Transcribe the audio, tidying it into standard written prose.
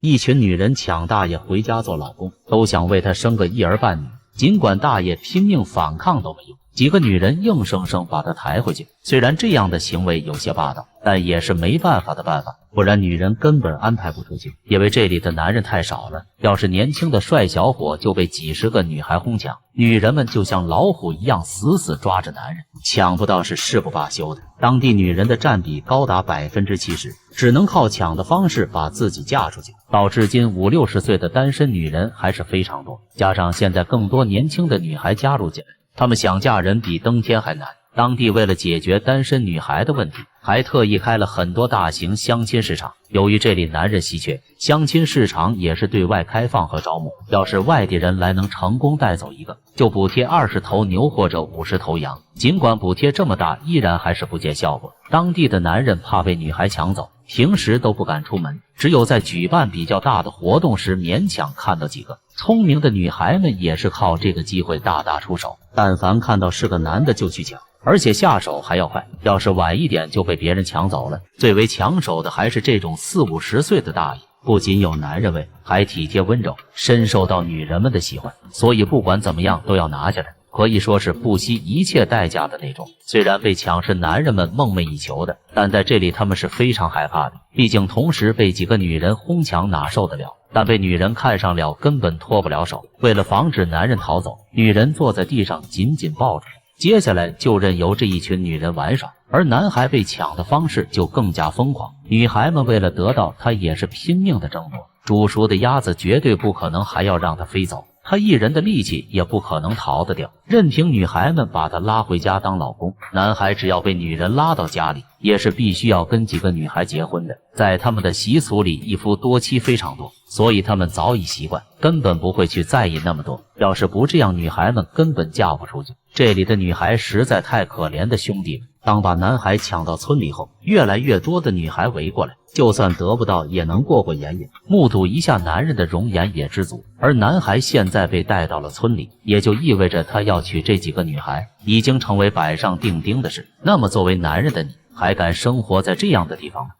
一群女人搶大爺回家做老公，都想為他生個一兒半女，儘管大爺拼命反抗都沒用，幾個女人硬生生把他抬回去。雖然這樣的行為有些霸道，但也是沒辦法的辦法，不然女人根本安排不出去，因为这裡的男人太少了。要是年輕的帥小伙就被幾十個女孩哄搶，女人們就像老虎一樣死死抓着男人，搶不到是誓不罷休的。當地女人的佔比高達 70%， 只能靠搶的方式把自己嫁出去，到至今50、60歲的單身女人還是非常多，加上現在更多年輕的女孩加入進来，她們想嫁人比登天還難。當地為了解決單身女孩的問題，還特意開了很多大型相親市場。由於這裡男人稀缺，相親市場也是對外開放和招募，要是外地人來能成功帶走一個，就補貼20頭牛或者50頭羊。儘管補貼這麼大，依然還是不見效果。當地的男人怕被女孩搶走，平時都不敢出門，只有在舉辦比較大的活動時勉強看到幾個。聰明的女孩們也是靠這個機會大打出手，但凡看到是個男的就去搶，而且下手還要快，要是晚一點就被別人搶走了。最为搶手的還是這種40、50歲的大爺，不僅有男人味，還體貼溫柔，深受到女人們的喜歡，所以不管怎麼樣都要拿下來，可以說是不惜一切代價的那種。雖然被搶是男人們夢寐以求的，但在這裡他們是非常害怕的，畢竟同時被幾個女人哄搶哪受得了，但被女人看上了根本脫不了手。為了防止男人逃走，女人坐在地上緊緊抱住，接下來就任由這一群女人玩耍，而男孩被搶的方式就更加瘋狂。女孩們為了得到他也是拼命的爭夺，煮熟的鴨子絕對不可能還要讓他飛走，他一人的力氣也不可能逃得掉。任憑女孩們把他拉回家当老公，男孩只要被女人拉到家裡，也是必須要跟幾個女孩結婚的。在他們的習俗裡，一夫多妻非常多，所以他們早已習慣，根本不會去在意那麼多。要是不這樣，女孩們根本嫁不出去。這裡的女孩實在太可憐的兄弟们。當把男孩搶到村裡後，越來越多的女孩圍過來，就算得不到也能過過眼癮，目睹一下男人的容顏也知足。而男孩現在被帶到了村裡，也就意味着他要娶這幾個女孩已經成為板上釘釘的事。那麼作為男人的你，還敢生活在這樣的地方嗎？